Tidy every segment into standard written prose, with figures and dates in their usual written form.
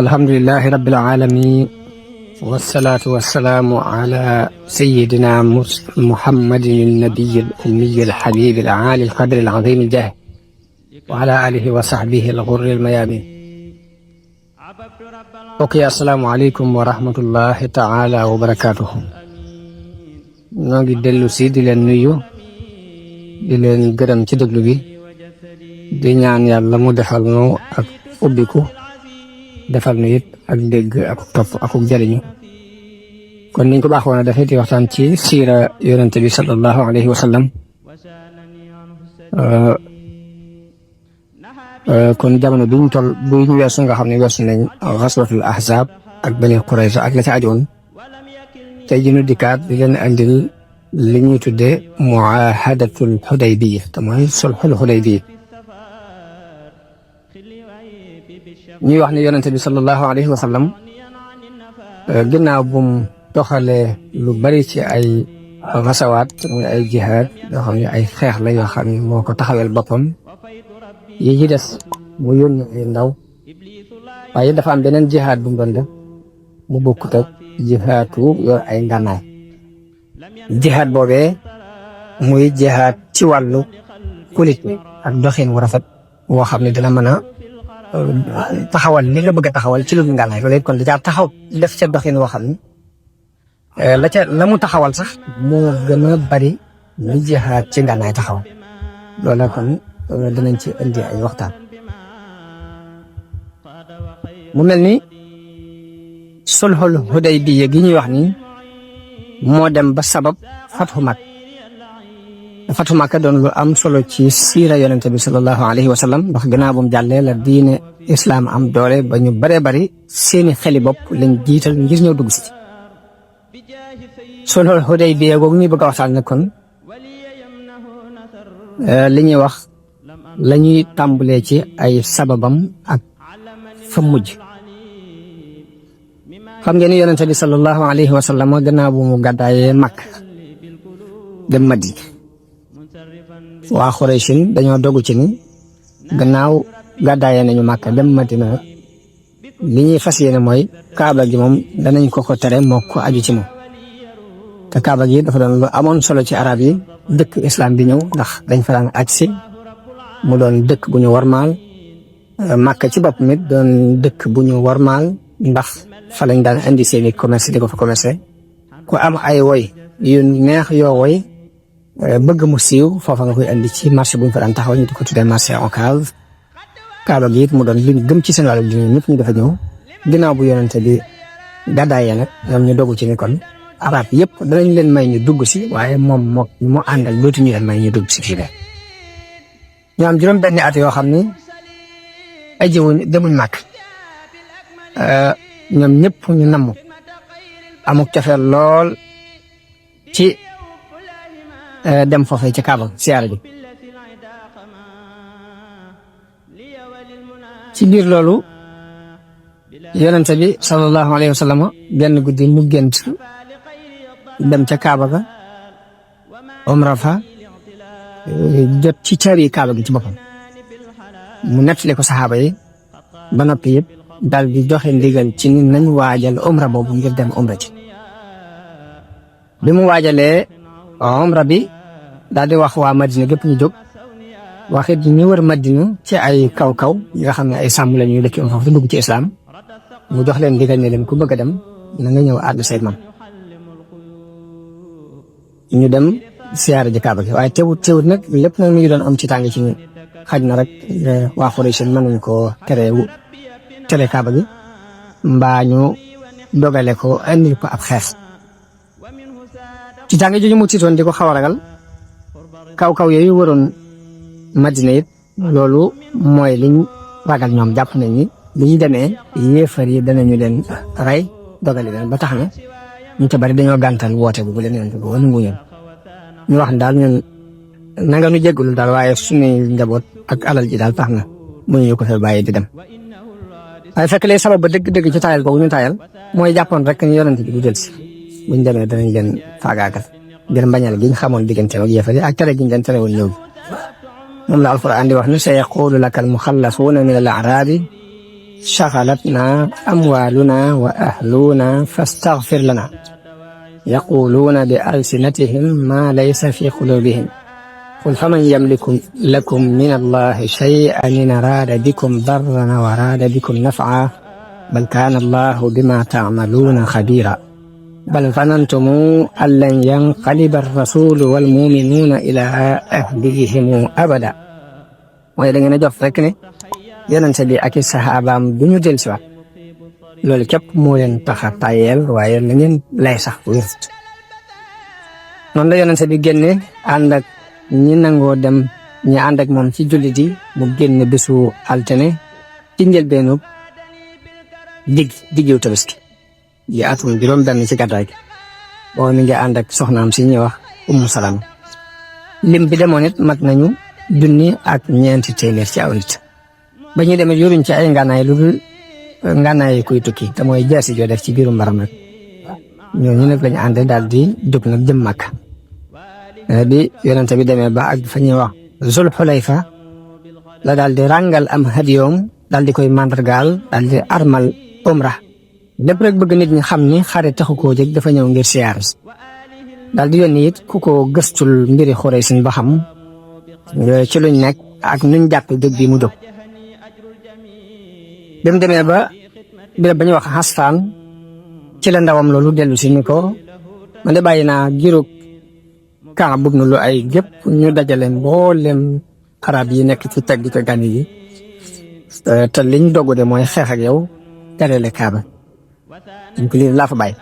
الحمد لله رب العالمين والصلاة والسلام على سيدنا محمد النبي الأمي الحبيب العالي القدر العظيم الجاه وعلى آله وصحبه الغر الميامين. اوكي السلام عليكم ورحمة الله تعالى وبركاته. نوغي دلو سي دي لن نيو di leen gërëm ci déglu bi di ñaan yàlla mu defal nu ak ubbiku defal nu it ak dégg ak topp ak jariñu kon niñ ko baaxoon a defee di waxtaan ci siira yonente bi sallallahu alayhi wa sallam kon jamono bi ñu toll bu ñu weesu nga xam ne weesu nañ xaswatul ahzab ak Bani Qurayza ak la ci ajoon tey ji nu dikkaat di leen andil li ñuy tuddee muahadatul Hudaybiya te mooy sulhul Hudaybiya ñuy wax ne yonente bi sallallahu alayhi wa sallam ginnaaw bu mu doxalee lu bari ci ay xasawaat muy ay jihaad yoo xam ne ay xeex la yoo xam ne moo ko taxawel boppam yi ci des mu yónni ay ndaw waaye dafa am beneen jihaad bu mu doon def mu bokkut ak jihaatu yor ay ngànnaay jihaad boobee muy jihaad ci wàllu politique ak doxin wu rafet woo xam ne dina mën a taxawal li nga bëgg a taxawal ci lu ngànnaay loolu it kon da taxaw def ca doxin woo xam ne la mu taxawal sax moo gën a bari lu jihaad ci ngànnaay taxawal loola kon dinañ ci indi ay waxtaan mu mel ni sulhul Hudaybiya gi ñuy wax ni moo dem ba sabab Fathu Makka doon lu am solo ci siira yonente bi sallallahu alayhi wa sallam ndax gannaaw bu mu jàllee la diine islaam am doole ba ñu baree bari seeni xeli bopp lañ jiital ngir ñëw dugg si sulhul Hudaybiya googu ñuy bëgg a waxtaan nag kon li ñuy wax la ñuy tàmbalee ci ay sababam ak fa mujj xam ngeen ni yonente bi sallallahu alayhi wa sallam gannaaw bu mu gàddaayee Makka dem Madina waa Xuraysin dañoo dogu ci ni gannaaw gàddaayee nañu Makka dem Madina li ñuy fas yéene mooy kaaba gi moom danañ ko tere moo ko aju ci moom te kaaba gi dafa doon lu amoon solo ci arab yi dëkk islam bi ñëw ndax dañ fa daan aj si mu doon dëkk bu ñu warmaal Makka ci bopp mit doon dëkk bu ñu warmaal ndax fa lañ daan indi seeni commerce di ko fa commerce ku am ay woy yu neex yoo woy bëgg mu siiw foofa nga koy indi ci marché bu ñu fa daan taxaw ñu di ko tuddee marché Ocass kaaba gi it mu doon lu ñu gëm ci seen wàllu diine ñëpp ñu dafa ñëw ginnaaw bu yonente bi gàddaayee nag ñoom ñu dogu ci ni kon arab yëpp danañ leen may ñu dugg si waaye moom moo àndal dootuñu leen may ñu dugg si fii de ñu am juróom benni at yoo xam ni ay jëwuñ demuñ màkk ñoom ñëpp ñu namm amuk cofeel lool ci dem foofee ci Kaaba siyaara ji ci biir loolu yonente bi sallallahu alayhi wa sallam benn guddi mu gént dem ca Kaaba ga umra fa jot ci caabi Kaaba gi ci boppam mu nettali ko saxaaba yi ba noppi yëpp daal di joxe ndigal ci ni nañ waajal umra boobu ngir dem umra ci bi mu waajalee umra bi daal di wax waa Madina gépp ñu jóg waxit ñu wër Madina ci ay kaw-kaw yi nga xam ne ay sàmm la ñuy dëkk foofu dugg ci islam mu jox leen ndigal ne leen ku bëgg a dem na nga ñëw àddu say mam ñu dem siyaara ji Kaaba gi waaye teewut nag lépp nag mi ngi doon am ci tàng ci ñun xaj na rek waa Xuraysh mën nañ koo tere Kaaba gi mbaa ñu dogale ko andil ko ab xeex ci tàng jooju mu tiitoon di ko xaw a ragal kaw-kaw yooyu waroon Madina it loolu mooy liñ ragal ñoom jàpp nañ ni li ñu demee yéefar yi danañu leen rey dogale leen ba tax na ñu ca bari dañoo gàntal woote bu leen yonent bi wala nguñoon ñu wax daal ñun nanga nu jéggul daal waaye suñuy njaboot ak alal ji daal tax na mënuñu ko fa bàyyi di dem waaye fekk lee sabab ba dëgg-dëgg ci taayal boobu ñu taayal mooy jàppoon rek ni yonent bi du del si buñ demee danañ leen faagaagal ngir mbañal gi ñu xamoon diggante ak yéefar yi ak tere gi ñu leen tere woon ñëw moom la alquran di wax ne sa yaqulu laka al muxallafuuna min al arabi شغلتنا أموالنا وأهلنا فاستغفر لنا يقولون بألسنتهم ما ليس في قلوبهم قل فمن يملك لكم من الله شيئا إن أراد بكم ضرا وأراد بكم نفعا بل كان الله بما تعملون خبيرا بل ظننتم أن لن ينقلب الرسول والمؤمنون إلى أهليهم أبدا mooy da ngeen a jox rek ne yonente bi ak i saxaabaam du ñu del siwaat loolu képp moo leen tax a tayeel waaye la ngeen lay sax wérut noonu la yonente bi génne ànd ak ñi nangoo dem ñi ànd ak moom ci jullit yi mu génne bésu altine ci njëlbeenu diggiw tabaski yi atum juróom benn ci gàddaay gi boo mi ngi ànd ak soxnaam si ñuy wax Ummu Salaam lim bi demoon it mat nañu junni ak ñeenti téeméer ci aw nit ba ñuy demee yoruñ ci ay ngànnaay lu dul ngànnaay kuy tukki te mooy jaasi joo def ci biiru mbaram nag ñooñu nag lañu ànd daal di jóg nag jëm Makka bi yonente bi demee ba ak fa ñuy wax Zul Xulayfa la daal di ràngal am hadiyoom daal di koy màndargaal daal di armal umra lépp rek bëgg nit ñi xam ni xare taxu koo jóg dafa ñëw ngir siyaar daal di yónni it ku ko gëstul mbiri Xuraysin ba xam ci luñ nekk ak nuñ jàpp jóg bi mu jóg bi mu demee ba béréb ba ñuy wax Hasfaan ci la ndawam loolu dellu si ni ko man de bàyyi naa girug Kaab ibn Lu'ay gépp ñu dajale mboolem arab yi nekk ci teg ko gan yi te liñ dogu de mooy xeex ak yow terele Kaaba dañ ko lii laa fa bàyyi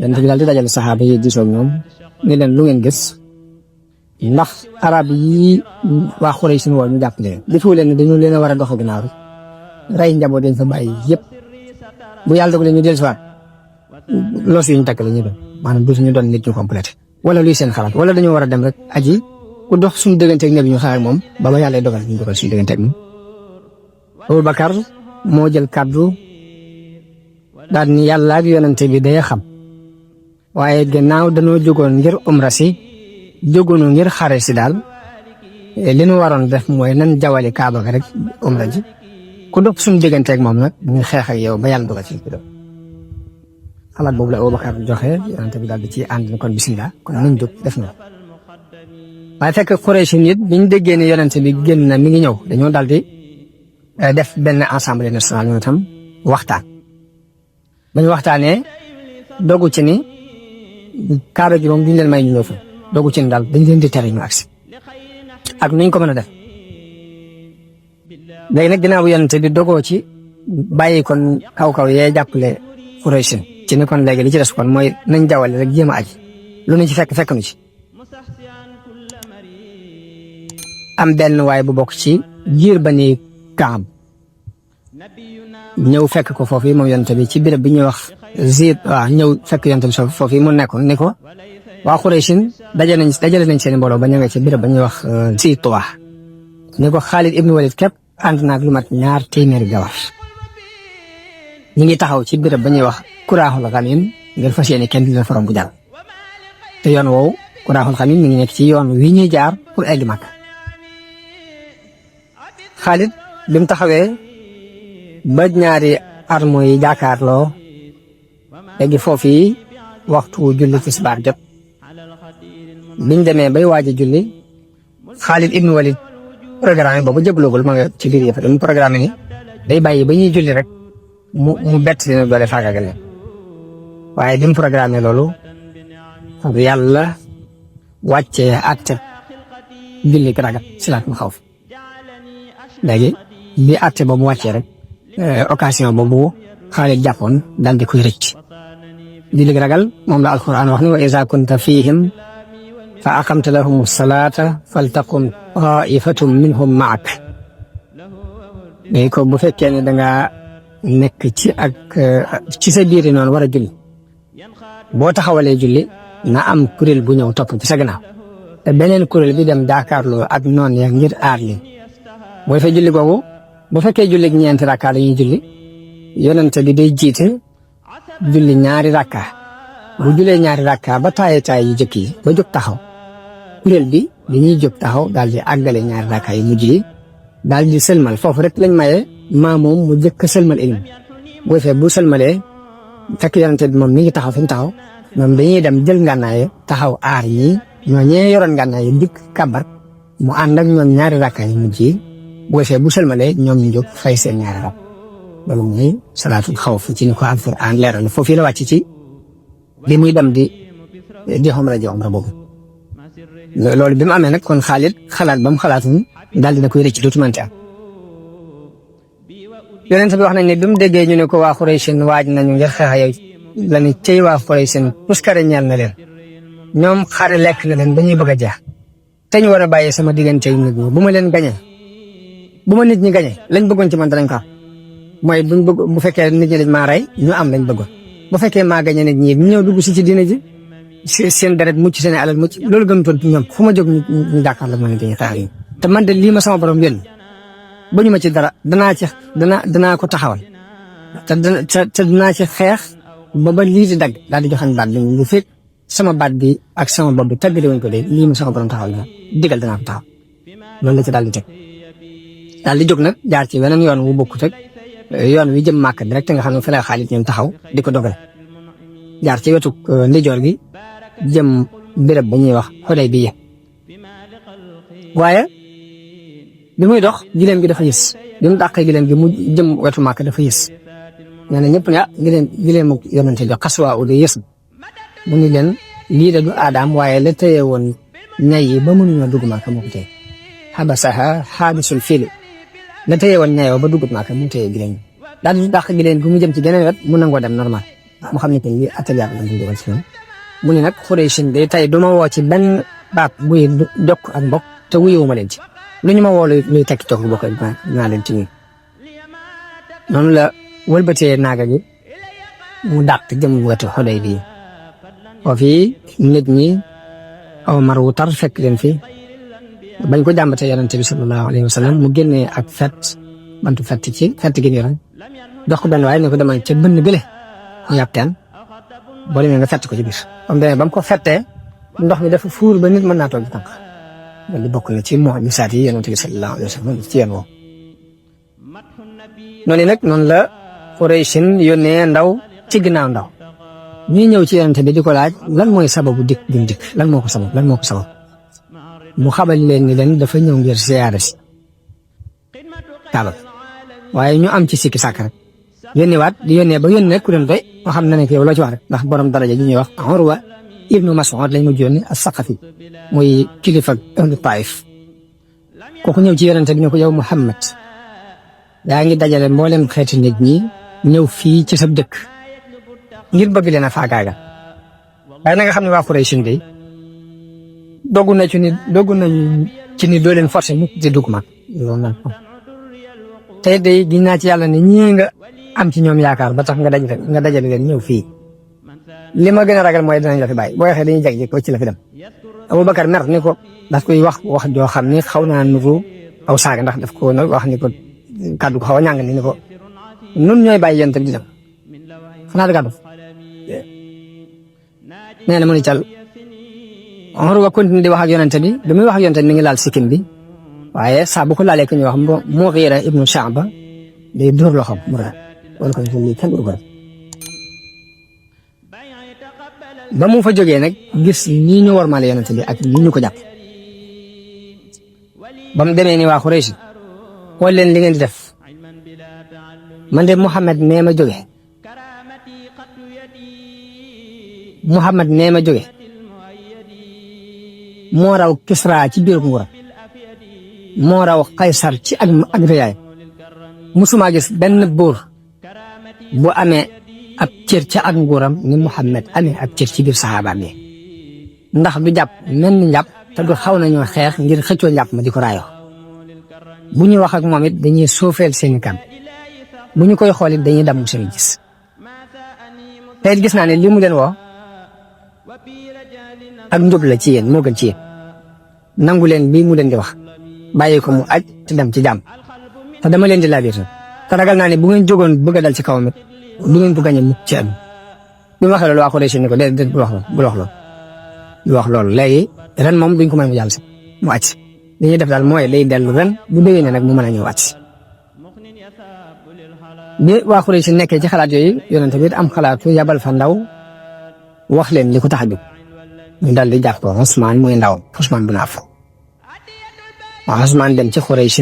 yonent bi daal di dajale saxaaba yi disoog ñoom ni leen lu ngeen gis ndax arab yi waa Xuraysh woo ñu jàpp leen defu leen ne dañu leen a war a dox ginnaaw rek rey njaboot dañ fa bàyyi yëpp bu yàlla dogalee ñu dellusiwaat loos yi ñu takk la ñu doon maanaam du ñu doon nit ñu complété wala luy seen xalaat wala dañoo war a dem rek aji ku dox suñu dëgganteeg nabi ñu xaar moom ba ba yàlla dogal ñu dogal suñu dëgganteeg moom. Abubakar moo jël kàddu daal ni yàlla ak yonente bi day xam waaye gannaaw dañoo jógoon ngir umra si jógoonu ngir xare si daal li ñu waroon def mooy nan jawali Kaaba ga rek umra ji ku dox suñu dëgganteeg moom nag ñu xeex ak yow ba yàlla dogal ci doon xalaat boobu la Abubakar joxe yonente bi daal di ci ànd na kon bismillah kon nañ jóg def na waaye fekk Quraysh nit biñ déggee ne yonente bi génn na mi ngi ñëw dañoo daal di def benn assemblée nationale ñoo tam waxtaan bañ waxtaanee dogu ci ni Kaaba gi moom duñ leen may ñu ñëw fa dogu ci ni daal dañ leen di tere ñu agsi ak nuñ ko mën a def léegi nag ginnaaw bu yonente bi dogoo ci bàyyi kon kaw-kaw yee jàppale Quraysh ci ni kon léegi li ci des kon mooy nañ jawale rek jéem a aji lu ñu ci fekk nu ci am benn waay bu bokk ci giir Bani Kaab ñëw fekk ko foofu moom yonente bi ci béréb bi ñuy wax Zid waaw ñëw fekk yonente bi foofu mu nekkoon ni ko waa Quraysh dajale nañ seen mbooloo ba ñëwee ci béréb ba ñuy wax Zid Tuwa ni ko Xaalid ibnu Walid képp ànd naag lu mat 200 gawar ñi ngi taxaw ci béréb ba ñuy wax Kuraaxul Xamim ngir fas yéene kenn di leen forom bu jàll te yoon woowu Kuraaxul Xamim mi ngi nekk ci yoon wi ñuy jaar pour egg Makka Xaalid bi mu taxawee ba ñaari armo yi jàkkaarloo léegi foofu yi waxtu julli tisbaar jot biñ demee bay waaj a julli Xaalid ibnu Walid programme boobu jëgloogul ma nga ci biir yëf mu programme ni day bàyyi ba ñuy julli rek mu bett dina doole faagagal leen waaye bi mu programme loolu yàlla wàccee àtte julli ragal silaat mu xawf léegi bi àtte boobu wàccee rek occasion boobu Xaalid jàppoon daal di koy rëcc julli ragal moom la alquran wax ni wa iza kunta fihim fa aqamta lahum salata faltaqum taifatun minhum maak léegi ko bu fekkee ne danga nekk ci sa biir noonu war a julli boo taxawalee julli na am kuréel bu ñëw topp ci sa gannaaw te beneen kuréel bi dem jàkkaarloo ak noon ya ngir aar leen boo defee julli googu bu fekkee julli ak ñeenti rakka la ñuy julli yonente bi day jiite julli ñaari rakka bu julee ñaari rakka ba taaye yu jëkk yi ba jóg taxaw kuréel bi ñuy jóg taxaw daal di àggale ñaari rakka yi mujj yi daal di sëlmal foofu rek lañ maye maa moom mu jëkk sëlmal ilm bu defee bu sëlmalee fekk yonente bi moom mi ngi taxaw fi mu taxaw ñoom dañuy dem jël ngànnaay taxaw aar ñii ñoo ñee yoroon ngànnaay dikk kàbbar mu ànd ak ñoom ñaari rakka yi mujj yi bu defee bu sëlmalee ñoom ñu jóg fay seen ñaari rakk loolu mooy salaatul xawf ci ni ko alquran leeral foofu la wàcc ci li muy dem di xomra ji omra boobu loolu bi mu amee nag kon Xaalid xalaat ba mu xalaatuñ daal dina koy rëcc dootu mënti am yonent bi wax nañ ne bi mu déggee ñu ne ko waa Xuraysin waaj nañu ngir xeex yow la ni cey waa Xuraysin puskare ñeel na leen ñoom xare lekk na leen dañuy bëgg a jeex te ñu war a bàyyi sama diggante yu nit ñi bu ma leen gañee bu ma nit ñi gañee lañ bëggoon ci man danañ ko am mooy bu fekkee nit ñi dañ maa rey ñu am lañ bëggoon bu fekkee maa gañee nit ñi ñu ñëw dugg si ci diine ji seen deret mucc seen alal mucc loolu gën toon ñoom fu ma jóg ñu jàkkaarloo ma ne dañuy xeex yi te man de lii ma sama borom yónni ba ñu ma ci dara danaa ko taxawal te dinaa ci xeex ba lii di dagg daal di joxañ baat bi lu fekk sama baat bi ak sama bopp bi tàggale wuñ ko de lii ma sama borom taxawal na digal danaa ko taxaw loolu la ci daal di teg daal di jóg nag jaar ci weneen yoon wu bokkut ak yoon wi jëm Màkka direct nga xam ne fa la Xaalid ñoom taxaw di ko dogale jaar ci wetu ndijoor gi jëm béréb ba ñuy wax Xudaybiya waaye bi muy dox gileem gi dafa yës bi mu dàqee gileem gi mu jëm wetu Màkka dafa yës nee na ñëpp ne gileemu yonente bi xaswaa u de yës mu ni leen lii de du aadaam waaye la tëye woon ñay yi ba mënuñoo dugg Màkka moo ko téye xabasaha xaabisul fiili la tëye woon ñayoo ba duggut Màkka mu téye gileem gi daal di dàq gileem gi mu jëm ci geneen wet mu nangoo dem normal mu xam ne que lii atelier la ñu dugal ci ñoom mu ne nag Xuraysin de tey du ma woo ci benn baat buy jokk ak mbokk te wuyuwuma leen ci lu ñu ma woo luy tekki toog bokk naa leen ci ñun noonu la wëlbatee naaga gi mu dàq jëm wetu Xudaybiya fii nit ñi aw mar wu tar fekk leen fi bañ ko jàmbatee yonente bi sallallahu alayhi wa sallam mu génnee ak bantu fett gi ñu yoroon dox ko benn waaye ne ko demal ca bënn gële mu yàpp teen boo demee nga fett ko ci biir am demee ba mu ko fettee ndox mi dafa fuur ba nit mën naa toog ci tànk loolu bokk na ci mu'jizaat yi yonente bi sallallahu alayhi wa sallam ci yéen woo noonu la Quraysin yónnee ndaw ci ginnaaw ndaw ñuy ñëw ci yonente bi di ko laaj lan mooy sababu dikk bi mu dikk lan moo ko sabab mu xabal leen ni leen dafa ñëw ngir siyaare si Kaaba waaye ñu am ci sikki sàkk rek yónnee ba yónnee ku leen doy moo xam ne ne ko yow loo ci wax rek ndax borom daraja ji ñuy wax Urwa ibnu Mas'ud lañ mujj yónni as-Saqafi muy kilifa ahlu Taif kooku ñëw ci yonente bi ne ko yow Muhammad yaa ngi dajale mboolem xeeti nit ñi ñëw fii ci sa dëkk ngir bëgg leen a faagaagal waaye na nga xam ne waa Quraysh de dogu nañu ci ni doo leen forcé mu di dugg mag loolu nag tey de gis naa ci yàlla ne ñii nga am ci ñoom yaakaar ba tax nga dajale leen ñëw fii li ma gën a ragal mooy dinañ la fi bàyyi boo waxee dañuy jag ko ci la fi dem Abubakar mer ni ko daf koy wax joo xam ni xaw naa nuru aw saaga ndax daf ko wax ni ko kàddu ko xaw a ñàng ni ko nun ñooy bàyyi yéen tamit di dem xanaa da kàddu nee na mu ni cal Urwa continue di wax ak yonente bi bi muy wax ak yonente bi mi ngi laal sikkim bi waaye saa bu ko laalee ku ñuy wax Mughira ibnu Shu'ba day dóor loxoom mu ra wala ko lii kenn du ko def ba mu fa jógee nag gis ñii ñu wormaale yonente bi ak ñi ñu ko jàpp ba mu demee ni waa Quraysh xool leen li ngeen di def man de Muhammad nee ma jóge moo raw Kisra ci biir nguuram moo raw Qaysar ci ak réyaay musuma gis benn buur bu amee ab cër ca ak nguuram ni Muhammad amee ab cër ci biir saxaabaam yi ndax du jàpp mel ni njàpp te du xaw nañoo xeex ngir xëccoo njàpp ma di ko raayoo bu ñuy wax ak moom it dañuy suufeel seeni kan bu ñu koy xool it dañuy damm seen gis te it gis naa ne li mu leen woo ak njub la ci yéen moo gën ci yéen nangu leen bii mu leen di wax bàyyi ko mu aj te dem ci jàmm te dama leen di laabir te ragal naa ne bu ngeen jógoon bëgg a dal ci kawam it du ngeen ko gañe mukk ci am bi ma waxee loolu waa Quraysh ni ko déedéet bul wax loolu léegi ren moom duñ ko may mu jàll si mu aj li ñuy def daal mooy lay dellu ren bu déwénee nag mu mën a ñëw aj bi waa Quraysh nekkee ci xalaat yooyu yonent bi am xalaatu yabal fa ndaw wax leen li ko tax a jóg ñu daal di jàpp Usmaan muy ndaw Usmaan bin Affaan Usmaan dem ci Quraysh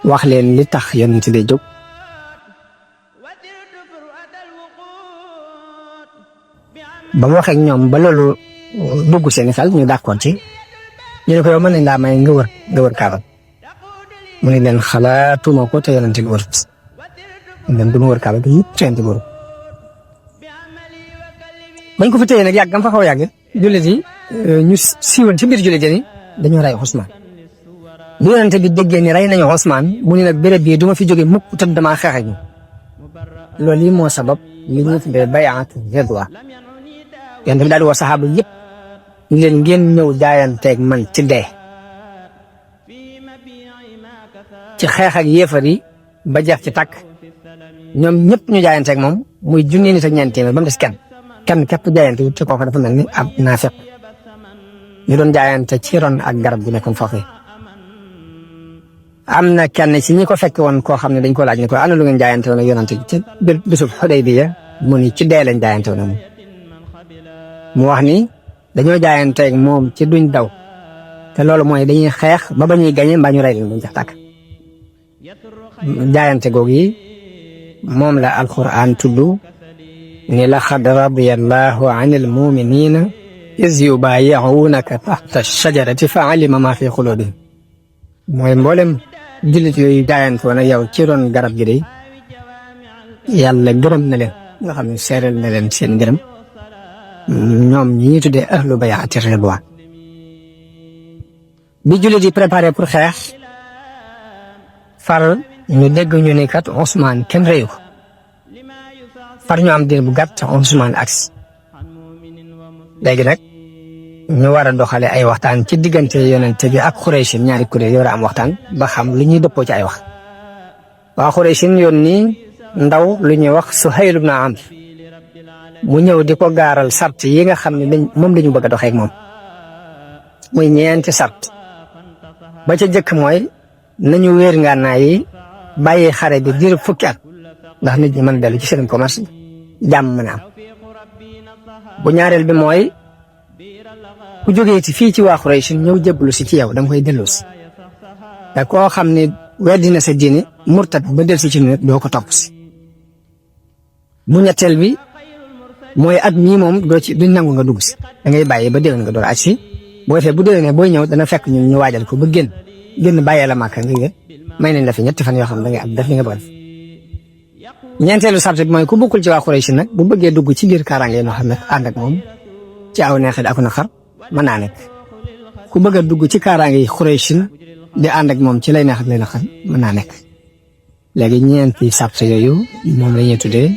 wax leen li tax yonent bi jóg ba mu waxee ak ñoom ba loolu dugg seen xel ñu d'accord ci ñu ne ko yow mën nañ laa may nga wër Kaaba mu ne leen xalaatuma ko te yonent bi wër dem du ma wër Kaaba gi yëpp te yonent bi wër bañ ko fi téye nag yàgg nga fa xaw a yàgg jullit yi ñu siiwoon ci biir jullit yi dañoo rey Usmaan bu yonent bi déggee ni rey nañu Usmaan mu ne nag béréb bii du ma fi jóge mukk te damaa xeex ak ñu loolu yi moo sabab li ñu tuddee bayaatu ridwaan yonent bi daal di woo saxaaba yëpp ñu leen ngeen ñëw jaayanteeg man ci dee ci xeex ak yéefar yi ba jeex ci takk ñoom ñëpp ñu jaayanteeg moom muy junni nit ak ñeenti téeméer ba mu des kenn képp jaayante wu te kooku dafa mel ni ab naafiq ñu doon jaayante ci ron ak garab gu nekkoon foofu am na kenn ci ñi ko fekk woon koo xam ne dañ ko laaj ne ko ana lu ngeen jaayante woon ak yonent bi ci bisub Xudaybiya mu ni ci dee lañ jaayante woon moom mu wax ni dañoo jaayanteeg moom ci duñ daw te loolu mooy dañuy xeex ba ba ñuy gañe mbaa ñu rey leen buñ jax tàkk jaayante googu yi moom la alquran tudd ni laqad radiyallahu anil muminina iz yubayi'unaka tahta shajarati fa alima ma fi qulubihim mooy mboolem jullit yooyu jaayante woon ak yow ci ron garab gi de yàlla gërëm na leen nga xam ne seeral na leen seen gërëm ñoom ñi tuddee ahlu bayaati ridwaan bi jullit yi préparé pour xeex far ñu dégg ñu ne kat Usmaan kenn reyu ko far ñu am diir bu gàtt Usmaan agsi léegi nag ñu war a doxale ay waxtaan ci diggante yonent bi ak Quraysh ñaari kuréel yoo war a am waxtaan ba xam lu ñuy dëppoo ci ay wax waa Quraysh yónni ndaw lu ñuy wax Suhayl ibn Amr mu ñëw di ko gaaral sart yi nga xam ne moom lañu bëgg a doxee ak moom muy ñeenti sart ba ca jëkk mooy nañu wéer ngànnaay yi bàyyi xare bi diir fukki at ndax nit ñi mën dellu ci seen commerce jàmm mën a am bu ñaareel bi mooy ku jógee ci fii ci waa Quraysh ñëw jébbalu si ci yow da nga koy delloo si te koo xam ne weddi na sa diine murtad ba del si ci nit doo ko topp si bu ñetteel bi mooy at mii moom doo ci duñ nangu nga dugg si da ngay bàyyi ba déwén nga door aj si boo defee bu déwénee booy ñëw dana fekk ñun ñu waajal ko ba génn bàyyee la màkka nga may nañ la fi ñetti fan yoo xam ne da ngay am def li nga bëgg ñeenteelu sart bi mooy ku bokkul ci waa Quraysh nag bu bëggee dugg ci biir kaaraange yi noo xam ne ànd ak moom ci aw neexit ak naqar mën naa nekk ku bëgg a dugg ci kaaraange yi Quraysh di ànd ak moom ci lay neex ak lay naqar mën naa nekk léegi ñeenti sart yooyu moom la ñuy tuddee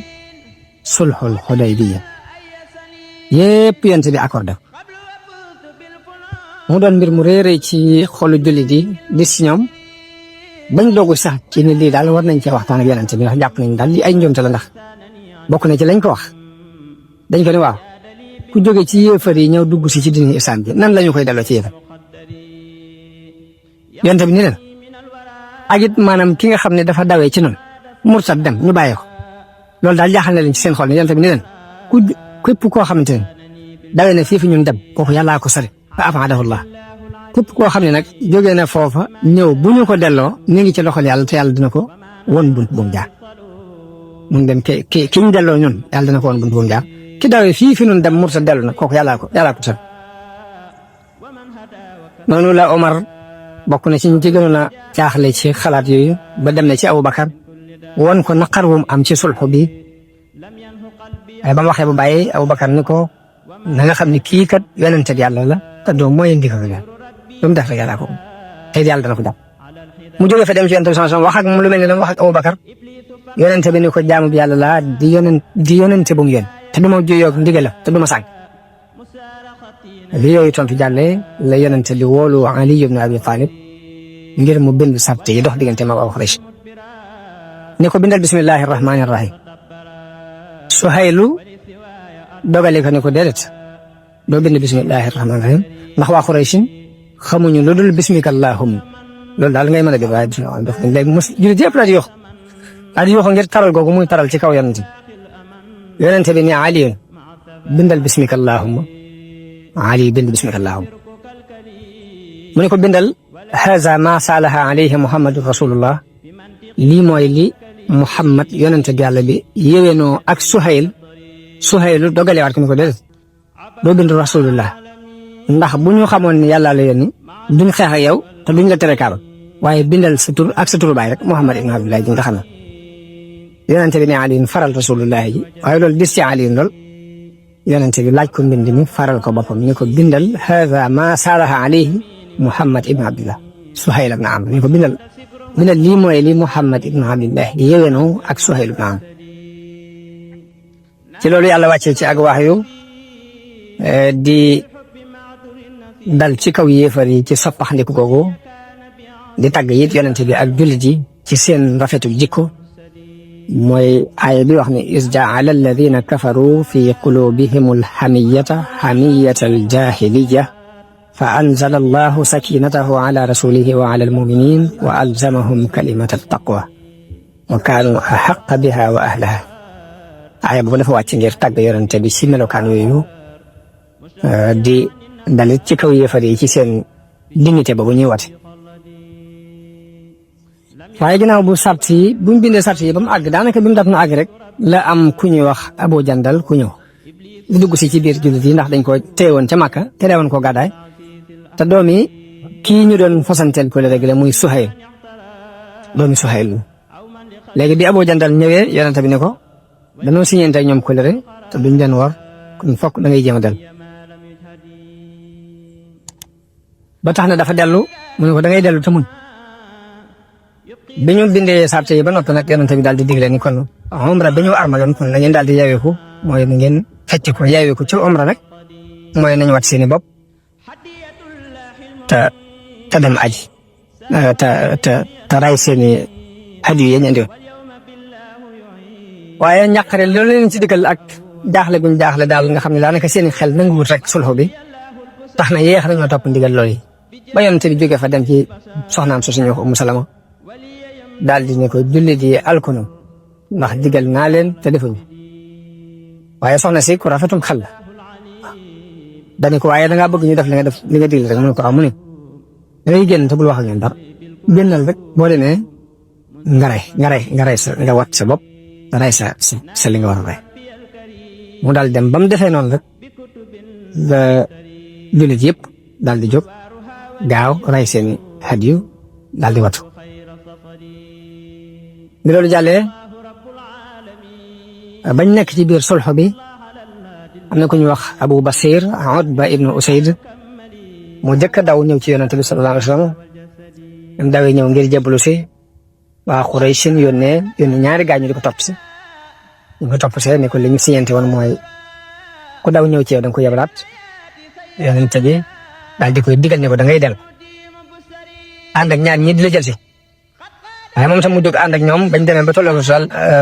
sulhul Hudaybiya yépp yonent bi accordé mu doon mbir mu réeré ci xolu jullit yi gis ci ñoom bañ doogu sax ci ne lii daal war nañ cee waxtaan ak yonent bi ndax jàpp nañ daal lii ay njuumte la ndax bokk na ci lañ ko wax dañ ko ne waaw ku jóge ci yéefar yi ñëw dugg si ci diine islam bi nan lañu koy delloo ci yéefar yonent bi ni leen ak it maanaam ki nga xam ne dafa dawee ci noonu murtad dem ñu bàyyi ko loolu daal jaaxal na leen ci seen xol ne yonent bi ni leen képp koo xamante ne dawee na fii fi ñun dem kooku yàllaa ko sori fa afaadahullah képp koo xam ne nag jógee na foofa ñëw bu ñu ko delloo ñu ngi ci loxol yàlla te yàlla dina ko won bunt bu mu jaar mun dem ki ñu delloo ñun yàlla dina ko won bunt bu mu jaar ki dawee fii fi ñun dem murtad dellu na kooku yàllaa ko sori noonu la Omar bokk na ci ñu ci gënoon a jaaxle ci xalaat yooyu ba dem na ci Abubakar won ko naqar wu mu am ci sulxu bi ay ba mu waxee bu bàyyi Abubakar ni ko na nga xam ne kii kat yonente bi yàlla la te doom mooy indi ko yàlla lu mu def rek yàlla ko tey yàlla dana ko jàpp mu jógee fa dem ci yonente bi wax ak mu lu mel ni dama wax ak Abubakar yonente bi ni ko jaamu bi yàlla laa di yonente bu mu yónni te du ma juyoo ndigalam te du ma sànq li yooyu tontu jàllee la yonente li woolu Ali ibn Abi Talib ngir mu bind sart yi dox diggante ma waa Quraysh ni ko bindal bismillahi rahmani rahim Suhaylu dogale ko ni ko déedéet doo bind bismillahi rahmani rahim ndax waa Quraysh xamuñu lu dul bismika allahumma loolu daal ngay mën a def waaye bismillah def léegi mos jullit yëpp la di yox daal di yuuxu ngir taral googu muy taral ci kaw yonente bi ne Aliyun bindal bismika allahumma Ali bind bismika allahumma mu ne ko bindal haza ma saalaha alayhi muhammadu rasulullah lii mooy li Muhammad yonente bi yàlla bi yéwénoo ak Suhaylu dogalewaat ko ni ko déedéet doo bind rasulullah ndax bu ñu xamoon ne yàlla la yónni duñ xeex ak yow te duñ la tere kaaba waaye bindal sa tur ak sa turu baay rek Muhammad ibn Abdullah ji nga xam ne yonente bi ne Ali faral rasulullah ji waaye loolu dis ci Ali lool yonente bi laaj ko mbind mi faral ko boppam ni ko bindal haza ma saalaha alayhi Muhammad ibn Abdullah Suhayl ibn Amr ni ko bindal lii mooy li Muhammad ibn Abdullah yéwénoo ak Suhayl ibn Amr ci loolu yàlla wàccee ci ak wax yu di dal ci kaw yéefar yi ci soppax ndiku googu di tagg it yonente bi ak jullit yi ci seen rafetu jikko mooy aaya bi wax ne is jaala alladina kafaru fi qulubihim alhamiyata aljahiliya fa anzala allahu sakinatahu ala rasulihi wa ala almuminin wa alzamahum kalimata altaqwa wa kaanu axaqa biha wa ahlaha aaya boobu dafa wàcc ngir tàgg yonente bi ci melokaan yooyu di dalit ci kaw yéefar yi ci seen dignité boobu ñuy wate waaye ginnaaw buñ bindee sart yi ba mu àgg daanaka bi mu daf na àgg rek la am ku ñuy wax Abu Jandal ku ñëw di dugg si ci biir jullit yi ndax dañ ko teewoon ca Makka terewoon ko gàddaay te doomi kii ñu doon fasanteel ko rek la muy Suhayl doomi Suhayl léegi bi Abu Jandal ñëwee yonente bi ne ko dañoo siñeente ñoom kóllëre te duñ leen war kon fokk da ngay jéem a del ba tax na dafa dellu mu ne ko da ngay dellu te muñ bi ñu bindee sart yi ba noppi nag yonente bi daal di digle ni kon umra ba ñu armaloon kon na ngeen daal di yeeweeku mooy na ngeen fecc ko yeeweeku ci umra nag mooy nañu wat seeni bopp te dem aji te ray seeni hadiyu yi ñu indi waaye ñàqare loolu leen ci dikkal ak jaaxle guñ jaaxle daal nga xam ne daanaka seeni xel nanguwut rek sulxu bi tax na yéex nañoo topp ndigal loolu yi ba yonente bi jógee fa dem ci soxnaam su suñu wax Umu Salama daal di ne ko jullit yi alkunu ndax digal naa leen te defuñu waaye soxna si ku rafetum xel la dani ko waaye dangaa bëgg ñu def li nga digle rek mu ne ko mu ne dangay génn te bul wax ak ñoom dara génnal rek boo demee nga rey nga wat sa bopp rey sa li nga war a rey mu daal dem ba mu defee noonu rek ba jullit yëpp daal di jóg gaaw rey seen hadiyu daal di watu bi loolu jàllee bañ nekk ci biir sulx bi am na ku ñu wax Abu Basir Utba ibnu Usayd mu jëkk daw ñëw ci yonente bi sallallahu alayhi wa sallam am dawee ñëw ngir jébbalu si waa Quraysh yónnee ñaari gaañu di ko topp si ñu ko topp see ne ko li ñu siñente woon mooy ku daw ñëw ci yow da nga ko yebalaat yonente bi daal di koy digal ne ko da ngay del ànd ak ñaar ñi di la jël si waaye moom tam mu jóg ànd ak ñoom bañ demee ba tolloo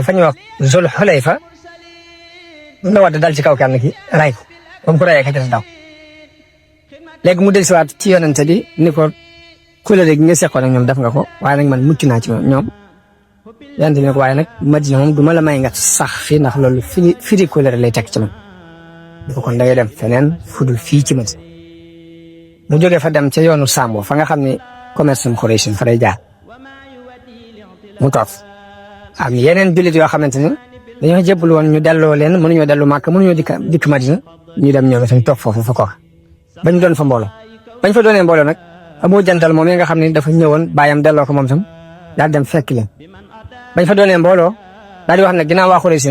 fa ñuy wax Zul Xulayfa la wadd dal ci kaw kenn ki ray ko ba mu ko rayee ka ca daw léegi mu dellusiwaat ci yonente bi ni ko kóllëre gi nga seqoon ak ñoom def nga ko waaye nag man mucc naa ci ñoom yonente bi ne ko waaye nag Madina moom du ma la may nga sax fii ndax loolu firi kóllëre lay teg ci man di ko kon da ngay dem feneen fudul fii ci Madina mu jógee fa dem ca yoonu Sambo fa nga xam ne commerce am Quraysh fa lay jaar mu toog am yeneen jullit yoo xamante ne dañoo jébbal woon ñu delloo leen mënuñoo dellu Màkka mënuñoo dikk Madina ñu dem ñoom itam toog foofu fa ko bañ doon fa mbooloo bañ fa doonee mbooloo nag Abu Jandal moom nga xam ne dafa ñëwoon bàyyam delloo ko moom tam daal dem fekk leen bañ fa doonee mbooloo daal di wax nag ginnaaw waa Quraysh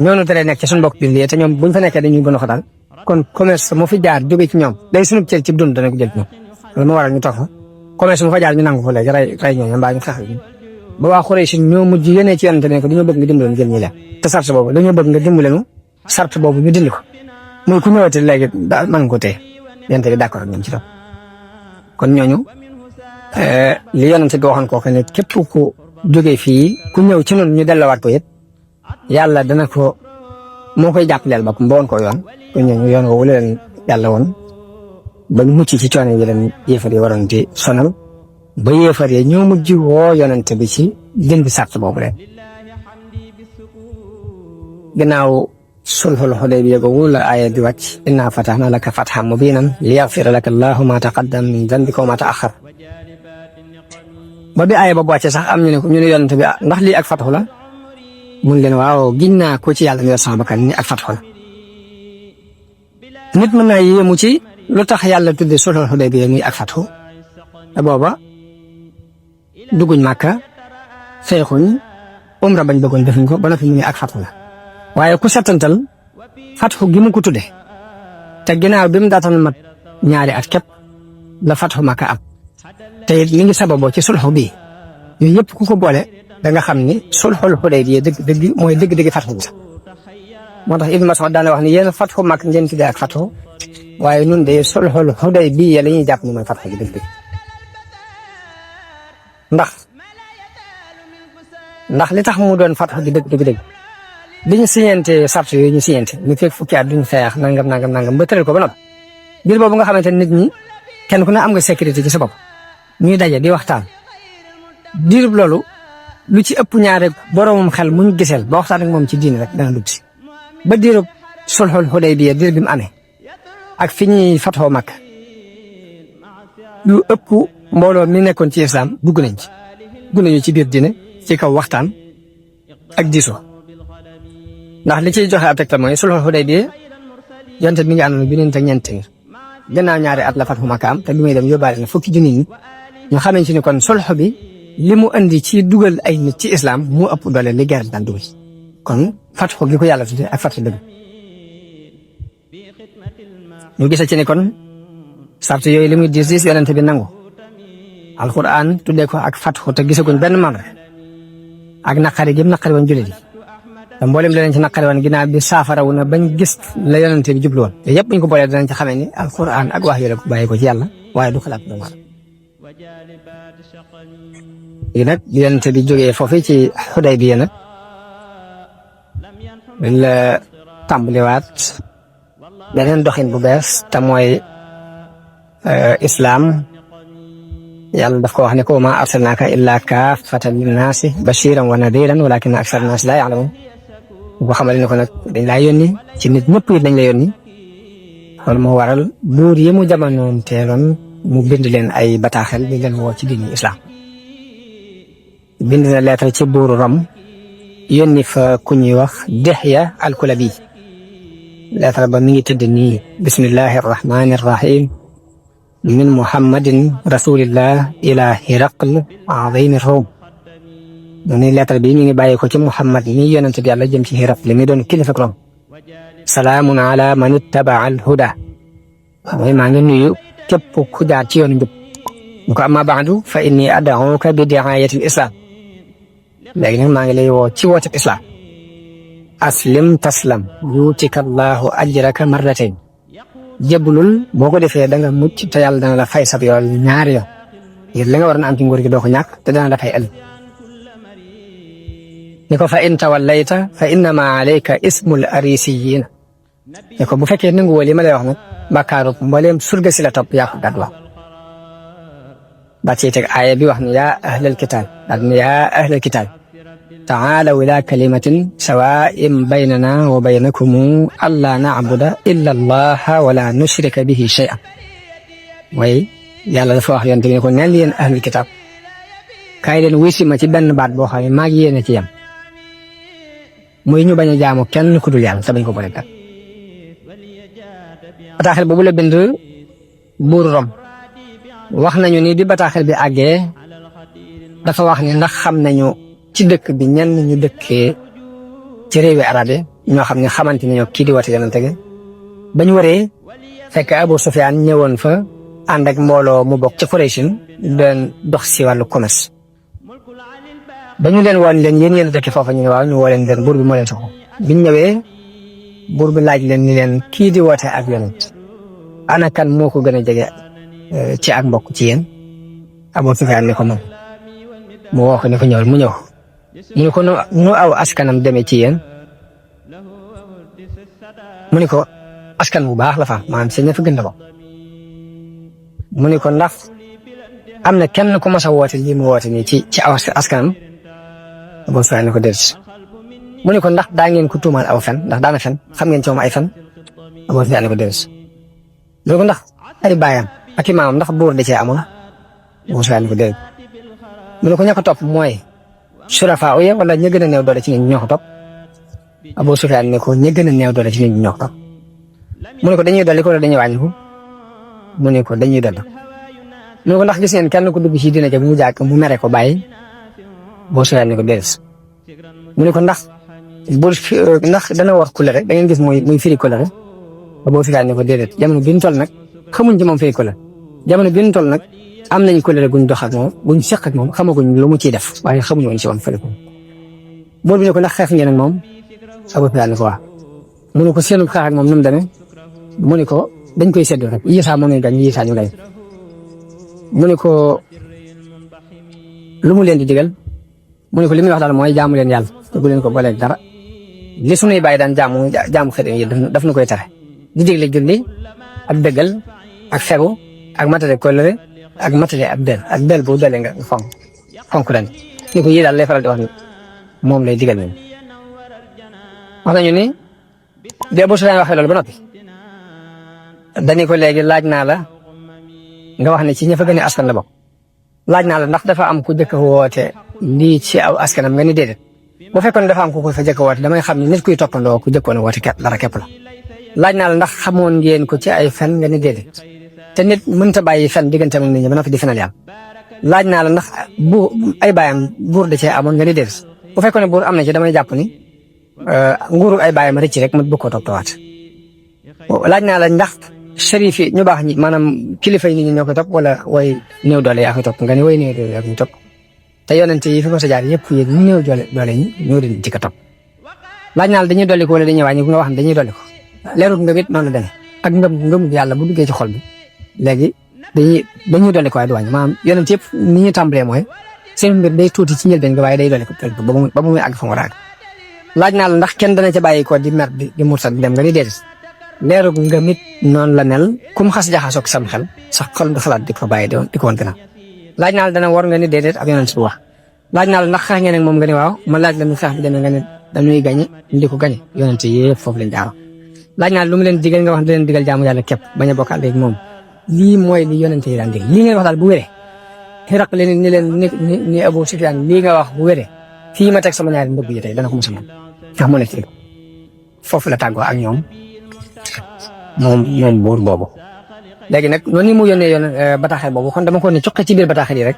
ñoo nu teree nekk ci suñu mbokk jullit te ñoom buñ fa nekkee dañuy gën a xotal kon commerce mu fi jaar jóge ci ñoom day sunu cër ci dund dana ko jël ñoom loolu moo waral ñu toog fa commerce mu fa jaar ñu nangu ko léegi ray ñoom mbaa ñu xeex ba waa Quraysh ñoo mujj yónnee ci yonente ne ko dañoo bëgg nga dimbale ñu jël ñi leen te sart boobu dañoo bëgg nga dimbale ñu sart boobu ñu dindi ko muy ku ñëwati léegi daal mën ko téye yonente bi d'accord ak ñoom ci tam kon ñooñu li yonente bi waxoon kooku ne képp ku jógee fii ku ñëw ci noonu ñu delluwaat ko it yàlla dana ko moo koy jàppaleel boppam ba woon ko yoon kon ñooñu yoon woowu leen yàlla woon ba mucc ci coono yi leen yéefar yi waroon di sonal ba yéefar yi ñoo mujj woo yonente bi ci dindi sart boobu leen gannaaw sulhul Hudaybiya googu la aaya di wàcc inna fatahna laka fathan mubinan liyaghfira laka Allahu ma taqaddama min dhanbika wa ma ta'akhkhar ba bi aaya ba wàcce sax am ñu ne yonent bi ndax lii ak fathu la mun leen waaw giñ naa ko ci yàlla mi yor sama bakkan ni ak fathu la nit mën naa yéemu ci lu tax yàlla tudde sulhul Hudaybiya muy ak fathu te booba dugguñ Màkka feexuñ umra bañ bëggoon defuñ ko ba noppi mu ne ak fathu la waaye ku settantal fathu gi mu ko tudde te ginnaaw bi mu daataan mat ñaari at képp la fathu Màkka am te it li ngi sababoo ci sulhu bii yooyu yëpp ku ko boole da nga xam ni sulhul Hudaybiya dëgg mooy dëgg fathu bi sax moo tax Ibn Mas'ud daana wax ni yéen fathu Màkka ngeen tuddee ak fathu waaye nun de sulhul Hudaybiya la ñuy jàpp ni mooy fathu bi dëgg ndax li tax mu doon fathu bi dëgg bi ñu signante sart yooyu ñu signante ñu fekk fukki at duñ xeex nangam ba tëral ko ba noppi biir boobu nga xamante nit ñi kenn ku ne am nga sécurité ci sa bopp ñuy daje di waxtaan diirub loolu lu ci ëpp ñaare boromum xel muñ giseel ba waxtaan ak moom ci diine rek dana dugg si ba diirub sulhul Hudaybiya diir bi mu amee ak fi ñuy fatxoo Makka yu ëpp mbooloo mi nekkoon ci islam dugg nañu ci biir diine ci kaw waxtaan ak diisoo ndax li ciy joxe ab tegtal mooy sulhul Hudaybiya yonte mi ngi àndoon bi neen te ñeent gannaaw ñaari at la fatxu Makka am te bi muy dem yóbbaale na fukki junni nit ñu xamee ci ni kon sulhu bi li mu andi ci dugal ay nit ci islam mu ëpp doole li guerre daan dugal kon fatxu gi ko yàlla tudde ak fatxu dëgg ñu gisa ci ni kon sart yooyu li muy diis yonente bi nangu alquran tuddee ko ak fatxu te gisaguñ benn man ak naqari gi naqari woon jullit yi te mboolem leneen ci naqari woon ginnaaw bi saafarawu na bañ gis la yonente bi jublu woon te yëpp buñ ko boolee danañ ci xamee ni alquran ak wax yooyu la bàyyi ko ci yàlla waaye du xalaat doomu aadama léegi nag bi yonente bi jógee foofu ci Hudaybiya nag la tàmbaliwaat beneen doxin bu bees te mooy islam yàlla daf ko wax ne ko ma arsalnaaka illaa kaaffatan linnaasi bashiran wa nadiran walakinna aksara naasi laa ya'lamuun bu ko xamal ne ko nag dañ laa yónni ci nit ñëpp it dañ la yónni loolu moo waral buur yi mu jamonoon teeloon mu bind leen ay bataaxel di leen woo ci diini islam bind na lettre ci buuru Rom yónni fa ku ñuy wax Dihya al-Kulabi lettre ba mi ngi tëdd nii bismillahi arrahmani arrahim min muhammadin rasulillah ila hiraql azimi rom mu ni lettre bi mi ngi bàyyi ko ci muhammad mi yonent bi yàlla jëm ci Hiraql mi doon kilifa Rom salaamun ala man ittabaa al huda mooy maa ngi nuyu képp ku jaar ci yoonu njub ñu ko amma baadu fa inni ad'uka bi di'ayati al islam léegi nag maa ngi lay woo ci woote islam aslim taslam yuutika allahu ajraka marratayn jébbulul boo ko defee da nga mucc te yàlla dana la fay sab yool ñaari yoon ngir li nga war na am ci nguur gi doo ko ñàkk te dana la fay ëllëg ni ko fa in tawallayta fa innama alayka ismul arisiyin ni ko bu fekkee nangu woo li ma lay wax nag bàkkaaru mbooleem surga si la topp yaa ko gàddu ba ciy teg aaya bi wax ne yaa ahlal kitaab daal ne yaa ahlal kitaab taalaw ila kalimatin sawaa'in baynana wa baynakum allaa na'buda illa allaha wala nushrika bihi shay'an mooy yàlla dafa wax yonte bi ne ko neen yéen ahlul kitaab kaay leen wuy si ma ci benn baat boo xam ne maa ngi yéen a ci yem muy ñu bañ a jaamu kenn ku dul yàlla te bañ ko boole kat bataaxel boobu la bind buuru Rom wax nañu ni bi bataaxel bi àggee dafa wax ni ndax xam nañu ci dëkk bi ñenn ñu dëkkee ci réewi arab yi ñoo xam ne xamante nañoo kii di woote yonente gi bañ waree fekk Abu Sufyaan ñëwoon fa ànd ak mbooloo mu bokk ci Quraysh doon dox si wàllu commerce dañu leen woon leen yéen dëkk foofa ñu ne waaw ñu woo leen buur bi moo leen soxla biñ ñëwee buur bi laaj leen ni leen kii di woote ak yonent ana kan moo ko gën a jege ci ak mbokk ci yéen Abu Sufyaan ni ko moom mu woo ko ni ko ñëwal mu ñëw mu ni ko nu aw askanam demee ci yéen mu ni ko askan bu baax la fa maanaam seen ña fa gën a bokk mu ni ko ndax am na kenn ku mas a woote lii mu woote nii ci aw askanam Abu Sufyaan ni ko déet mu ne ko ndax daa ngeen ko tuumaal aw fen ndax daana fen xam ngeen ci moom ay fen Abu Sufyaan ne ko déedéet mu ne ko ndax ay baayam ak i maamam ndax buur da cee amul Abu Sufyaan ne ko déedéet mu ne ko ña ko topp mooy surafaa uye wala ña gën a néew doole ci nit ñi ñoo ko topp Abu Sufyaan ne ko ña gën a néew doole ci nit ñi ñoo ko topp mu ne ko dañuy dolli ko wala dañuy wàññi ko mu ne ko dañuy dolli mu ne ko ndax gis ngeen kenn ku dugg ci dina ja mu jàkk mu mere ko bàyyi Abu Sufyaan ne ko déedéet mu ne ko ndax dana war kóllëre da ngeen gis muy firi kóllëre Abu Sufyaan ne ko déedéet jamono bi ñu toll nag xamuñ ci moom firi kóllëre jamono bi ñu toll nag am nañ kóllëre guñ dox ak moom guñ seq ak moom xamaguñ lu mu ciy def waaye xamuñu woon ci woon firi ko buur bi ne ko ndax xeex ngeen ak moom Abu Sufyaan ne ko waaw mu ne ko seenu xeex ak moom nu mu demee mu ne ko dañ koy séddoo rek Yisaa moom ñu gañ Yisaa ñu gañ mu ne ko lu mu leen di digal mu ne ko li muy wax daal mooy jaamu leen yàlla te bu leen ko booleeg dara li sunuy bàyyi daan jaamu xëy yi daf na koy tere di digle julli ak dëggal ak fegu ak matale kóllëre ak matale ak del bu dale nga fonk ren ni ko yii daal lay faral di wax ni moom lay digal nañ wax nañu ni bi Abu Sufyaan waxee loolu ba noppi dañu ko léegi laaj naa la nga wax ne ci ña fa gën a askan la bokk laaj naa la ndax dafa am ku jëkk woote lii ci aw askanam nga ni déedéet bu fekkoon dafa am ku ko fa jëkk woote damay xam ne nit kuy toppandoo ku jëkkoon a woote dara képp la laaj naa la ndax xamoon ngeen ko ci ay fen nga ni déedéet te nit mënta bàyyi fen diggante ak nit ñi ba noppi di fenal yàlla laaj naa la ndax ay baayam buur da cee amoon nga ni déedéet bu fekkoon ne buur am na ci damay jàpp ni nguuru ay baayam rëcc rek mu bëgg koo toppatawaat laaj naa la ndax sharif yi ñu baax ñi maanaam kilifa yi nit ñi ñoo ko topp wala way néew doole yaa koy topp nga ni way néew doole yaa koy topp te yonente yi fi ko sa jaar yëpp yéen ñu néew doole ñi ñoo leen ci ka topp laaj naa la dañuy dolli ko wala dañuy wàññi nga wax ne dañuy dolli ko leerut ngëm it noonu la demee ak ngëm yàlla bu duggee ci xol bi léegi dañuy dolli ko waaye du wàññi maanaam yonente yëpp ni ñu tàmbalee mooy seen mbir day tuuti ci njëlbeen nga waaye day dolli ko ba mu muy àgg fa mu war a àgg laaj naa la ndax kenn dana ca bàyyi ko di mer di mursal di dem nga ni déedéet leerug ngëm it noonu la mel kum xas jaxasoog sam xel sax xol du xalaat di ko bàyyi di ko woon gannaaw laaj naa la dana war nga ni déedéet ab yonent bu wax laaj naa la ndax xeex ngeen ak moom nga ni waaw ma laaj la nu xeex bi demee nga ne dañuy gañe ndi ko gañe yonent yëpp foofu lañ jaaroo laaj naa la lu mu leen digal nga wax da leen digal jaamu yàlla képp bañ a bokkaale ak moom lii mooy li yonent yi daan digal lii ngeen wax daal bu wéree xiraq leen ni leen ni Abu Sufyaan lii nga wax bu wéree fii ma teg sama ñaari ndëgg yi tey dana ko mos a mën ndax mu ne ci foofu la tàggoo ak ñoom moom buur boobu léegi nag noonu mu yónnee bataaxel boobu kon dama ko ne coqe ci biir bataaxel yi rek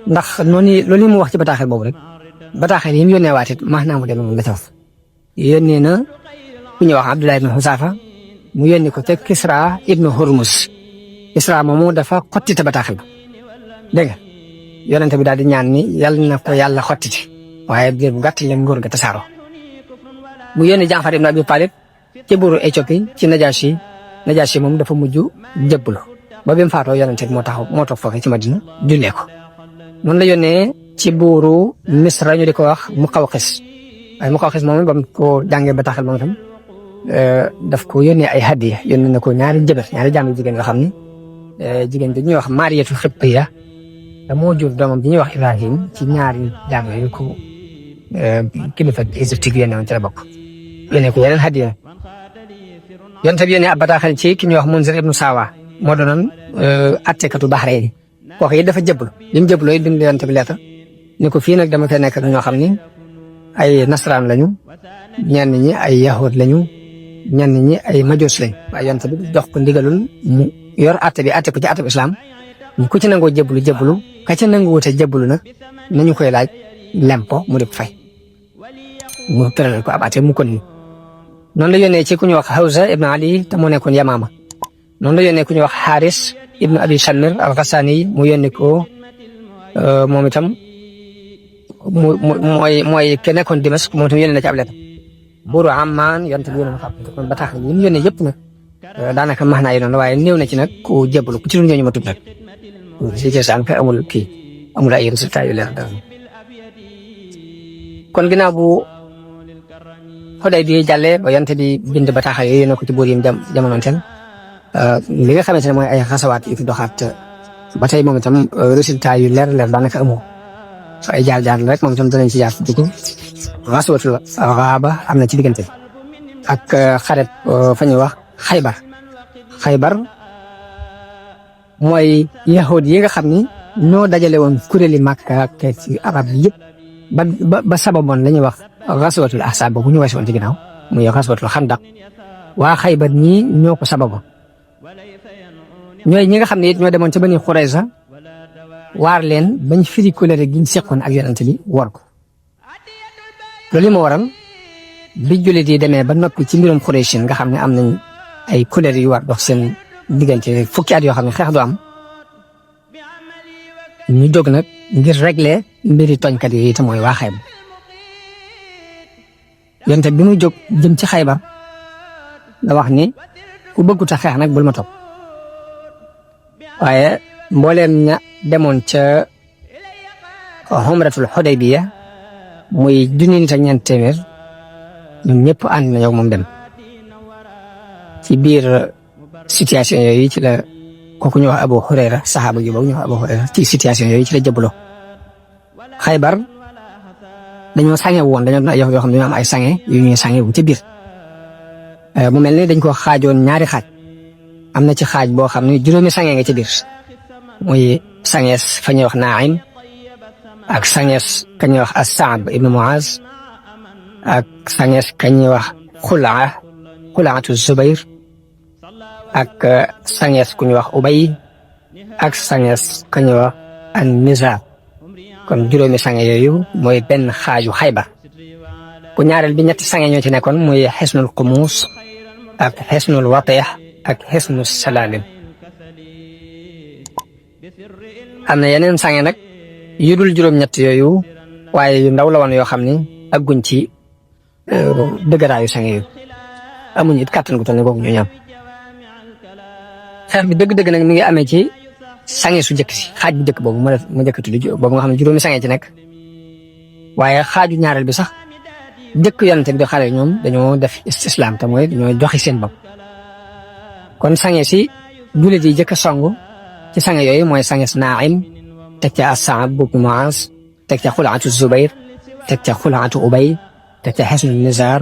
ndax noonu loolu mu wax ci bataaxel boobu rek bataaxel yi mu yónnee waat it maa naa mu demee moom la ca wax yónnee na ku ñuy wax Abdullah ibn Xusaafa mu yónni ko te Kisra ibnu Hurmus Kisra moomu dafa xottite bataaxel ba dégg nga yonente bi daal di ñaan ni yàlla na ko yàlla xottite waaye biir bu gàtt leen ngóor ga tasaaroo mu yónni Jaafar ibn Abi Talib ci buuru Éthiopie ci Najaasi moom dafa mujj jëbblu ba bi mu faatoo yonente bi moo toog foofu ci Madina jullee ko noonu la yónnee ci buuru Misra ñu di ko wax Muqawqis waaye Muqawqis moom ba mu ko jàngee bataaxal moom itam daf ko yónnee ay hadiya yónnee na ko ñaari jaam jigéen nga xam ni jigéen bi ñuy wax Maariyatu Xibtiya da moo jur doomam bi ñuy wax Ibrahim ci ñaari jaam yooyu ko kilifa Égypte gi yónnee woon ci la bokk yónnee ko yeneen hadiya yonent bi yónnee ab bataaxal ci ki ñuy wax Munzir ibnu Sawa moo doonoon attekatu Bahrayn kooku it dafa jëblu li mu jëbloo it bind yonent bi leetar ni ko fii nag dama fee nekk ñoo xam ni ay nasaraan lañu ñenn ñi ay yahud lañu ñenn ñi ay majoos lañ waaye yonent bi jox ko ndigalul mu yor atte ko ci atte bi islam ku ci nangoo jëblu ka ci nangu wute jëblu nag nañu koy laaj lempo mu di ko fay mu tëral ko ab atte mu ko nii noonu la yónnee ci ku ñuy wax Hawza ibn Ali te mu nekkoon Yamaama noonu la yónnee ku ñuy wax Haris ibn Abi Shamir al-Ghassani mu yónnee ko moom itam mooy ke nekkoon Dimask moom itam yónnee na ci ab lettre buuru Amman yonent bi yónnee na ko kon bataaxal yi mu yónnee yëpp nag daanaka max naa yi noonu waaye néew na ci nag ku jébbalu ku ci lu ñooñu ma tudd rek si ci saan amul ay résultats yu leer dara kon ginnaaw bu Xuday bi jàllee ba yonent bi bind bataaxal yooyu yónnee ko ci buur yi jamonoonteel li nga xamante ne mooy ay xasawaat yu fi doxaat ba tey moom itam résultat yu leer daanaka amoo ay jaar rek moom itam danañ ci jaar dugg xaswatul Gaaba am na ci diggante ak xaret fa ñuy wax Xaybar mooy yahud yi nga xam ni ñoo dajale woon kuréeli Makka ak ci arab yëpp ba sababoon la ñuy wax xaswatul Ahsaab bu ñu weesu woon ci ginnaaw muy xaswatul Xandaq waa Xaybar ñii ñoo ko sababoon ñooy ñi nga xam ne it ñoo demoon ca Bani Xurayza waar leen bañ firi kóllëre gi ñu seqoon ak yonent bi war ko loolu moo waral bi jullit yi demee ba noppi ci mbirum Quraysh nga xam ne am nañ ay kóllëre yu war dox seen diggante fukki at yoo xam ne xeex du am ñu jóg nag ngir régler mbiri tooñkat yi te mooy waa Xaybar yonent bi mu jóg jëm ci Xaybar la wax ni ku bëggut a xeex nag bul ma topp waaye mbooleem ña demoon ca Umratul Hudaybiya muy junni nit ak ñeent téeméer ñoom ñëpp ànd na yow moom dem ci biir situation yooyu ci la kooku ñu wax Abu Hurayra saxaaba gi boobu ñu wax Abu Hurayra ci situation yooyu ci la jëbaloo Xaybar dañoo sange woon dañoo yoo xam ne dañoo am ay sange yu ñuy sange wu ca biir mu mel ni dañ ko xaajoon ñaari xaaj am na ci xaaj boo xam ne juróomi sange nga ca biir muy sangees fa ñuy wax Naim ak sangees ka ñuy wax as-Sa'b ibn Mu'az ak sangees ka ñuy wax Xulaatu Zubayr ak sangees ku ñuy wax Ubay ak sangees ka ñuy wax an-Nizar kon juróomi sange yooyu mooy benn xaaju Xaybar bu ñaareel bi ñetti sange ñoo ci nekkoon muy Hisnul Qumus ak Hisnul Watih ak Hisnul Salalim am na yeneen sange nag yu dul juróom-ñett yooyu waaye yu ndaw la woon yoo xam ni agguñ ci dëgëraayu sange yu amuñ it kàttan gu toll ne boobu ñu ñam xeex bi dëgg-dëgg nag mi ngi amee ci sange su njëkk si xaaj bu njëkk boobu ma njëkk tudd boobu nga xam ne juróomi sange ci nekk waaye xaaju ñaareel bi sax njëkk yonent bi xare ñoom dañoo def islam te mooy dañoo joxe seen bopp kon sange si jullit yi jëkk a songu ci sange yooyu mooy sanges Naim teg ca as-Sa'b ibn Mu'az teg ca Xulaatu Zubayr teg ca Xulaatu Ubay teg ca Hisnul Nizar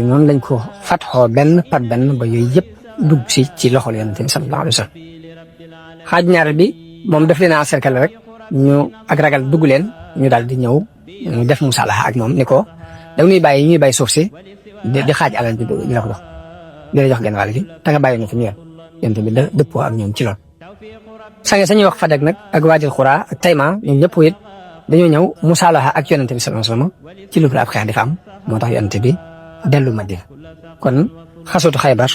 noonu lañ ko fatxoo benn par benn ba yooyu yëpp dugg si ci loxol yonent bi sallallahu alayhi wa sallam xaaj ñaareel bi moom daf leen a cercle rek ñu ak ragal dugg leen ñu daal di ñëw ñu def musalaha ak moom ni ko da ñuy bàyyi suuf si di xaaj alal bi di la ko dox di la jox genn wàll gi te nga bàyyi na fi ñu yor yonent bi dëppoo ak ñoom ci loolu sange sañuy wax Fadak nag ak Waadil Xuraa ak Tayma ñoom ñëpp it dañoo ñëw musalaha ak yonent bi sallallahu alayhi wa sallam ci lu ab xeex di fa am moo tax yonent bi dellu Madina kon xasootu Xaybar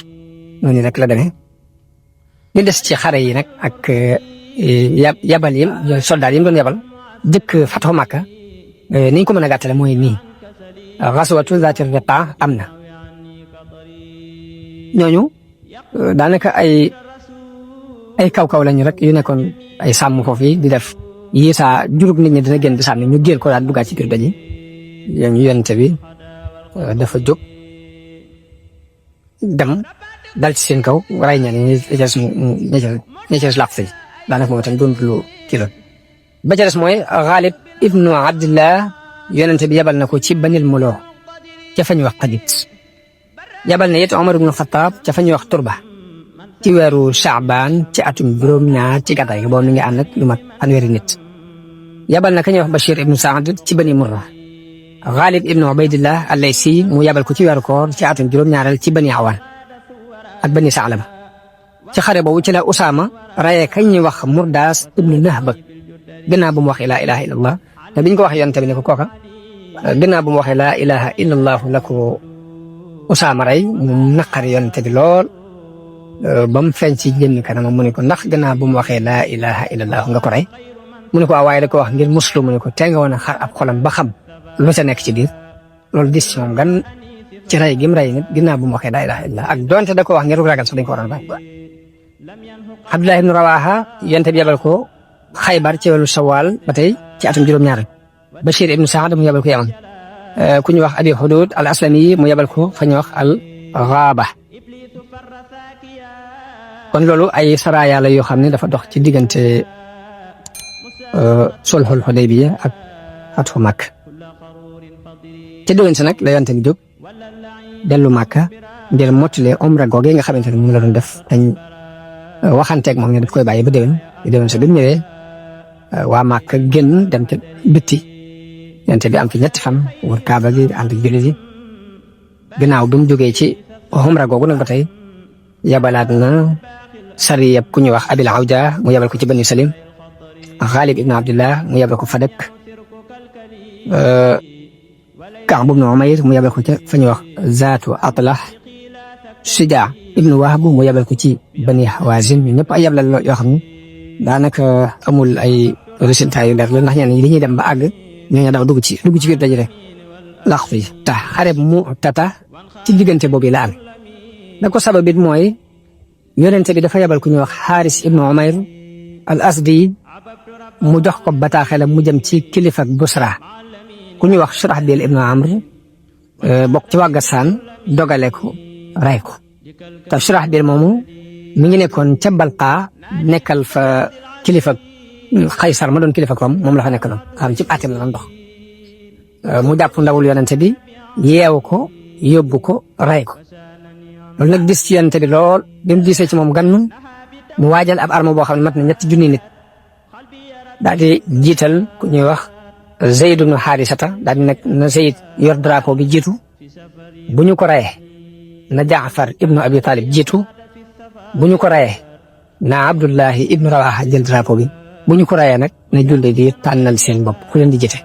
noonu nag la demee ñu des ci xare yi nag ak yabal yi soldat yi mu doon yabal jëkk Fathu Makka niñ ko mën a gàttale mooy nii xaswatu Zaati Riqaa am na ñooñu daanaka ay kaw-kaw lañu rek yu nekkoon ay sàmm foofu yi di def yi saa jurug nit ñi dina génn di sànni ñu géer ko daal duggaat ci biir daji ñu yonente bi dafa jóg dem dal ci seen kaw ray ña ne ña ca des làq si daanaka moom itam doon lu kilo ba ca des mooy Xaalib ibnu Abdillah yonente bi yabal na ko ci Banil Muloo ca fa ñuy wax Qadit yabal na it Omar ibnu Xataab ca fa ñuy wax Turba ci weeru Shaabaan ci atum juróom-ñaar ci gàddaay gi boobu mi ngi ànd ak lu mat fanweeri nit yabal na ka ñuy wax Bashir ibnu Saad ci Bani Murra Xaalib ibnu Ubaydillah al-Laysi mu yabal ko ci weeru koor ci atum juróom-ñaareel ci Bani Awaan ak Bani Saalaba ci xare boobu ci la Usaama rayee kañ ñuy wax Murdaas ibnu Nahbak gannaaw bu mu waxee laa ilaha illallah te biñ ko waxee yonent bi ne ko kooka gannaaw bu mu waxee laa ilaha illallah la ko Usaama rey mu naqari yonent bi lool ba mu feeñ ci génn kanam mu ne ko ndax gannaaw bu mu waxee laa ilaha illallah nga ko rey mu ne ko waaye da ko wax ngir muslu mu ne ko tee nga woon a xar ab xolam ba xam lu ca nekk ci biir loolu gis ci moom gan ci rey gi mu rey nit ginnaaw bu mu waxee laa ilaha illallah ak donte da ko wax ngir ragal sax dañ ko waroon bàyyi Abdullah ibn Rawaha yonent bi yabal ko Xaybar ci weeru Sawaal ba tey ci atum juróom-ñaar Bashir ibn Saad mu yabal ko Yaman ku ñu wax Abi Hudud al Aslami mu yabal ko fa ñu wax al Ghaaba kon loolu ay saraaya la yoo xam ne dafa dox ci diggante sulhul Hudaybiya ak Fathu Makka ca déwén sa nag la yonte bi jóg dellu Màkka ngir mottali umra googee nga xamante ne mu la doon def dañ waxanteeg moom ne daf koy bàyyi ba déwén sa bi mu ñëwee waa Màkka génn dem ca bitti yonte bi am fi ñetti fan wër Kaaba gi ànd ak jullit yi ginnaaw bi mu jógee ci umra googu nag ba tey yabalaat na sariyab ku ñuy wax Abil Awja mu yabal ko ci Bani Salim Xaalib ibn Abdillah mu yabal ko Fadak Kaab ibn Umayr mu yabal ko ca fa ñuy wax Zaatu Atlah Shujaa ibn Wahb mu yabal ko ci Bani Hawazin ñu ñëpp ay yablal yoo xam ne daanaka amul ay résultats yu leer la ndax ñenn ñi dañuy dem ba àgg ñooñu daw dugg ci biir dajale laxtu yi te xare Mu'tata ci diggante boobu la am la ko sababit mooy yonente bi dafa yabal ku ñuy wax Xaaris ibn Umayr al Asdi mu jox ko bataaxel mu jëm ci kilifa Busra ku ñuy wax Surahbil ibn Amr bokk ci waa Gassaan dogale ko rey ko te Surahbil moomu mi ngi nekkoon ca Balqa nekkal fa kilifa Xaysar ma doon kilifa Rom moom la fa nekkaloon xam ci atem la ndox mu jàpp ndawul yonente bi yeewu ko yóbbu ko rey ko loolu nag dis ci yonente bi lool bi mu gisee ci moom gannu mu waajal ab arme boo xam ne mat na 3 junni nit daal di jiital ku ñuy wax Zayd ibn Harisata daal di nag na Zayd yor drapeau bi jiitu bu ñu ko rayee na Jaafar ibnu Abi Talib jiitu bu ñu ko rayee na Abdullahi ibnu Rawaha jël drapeau bi bu ñu ko rayee nag na julli di tànnal seen bopp ku leen di jiite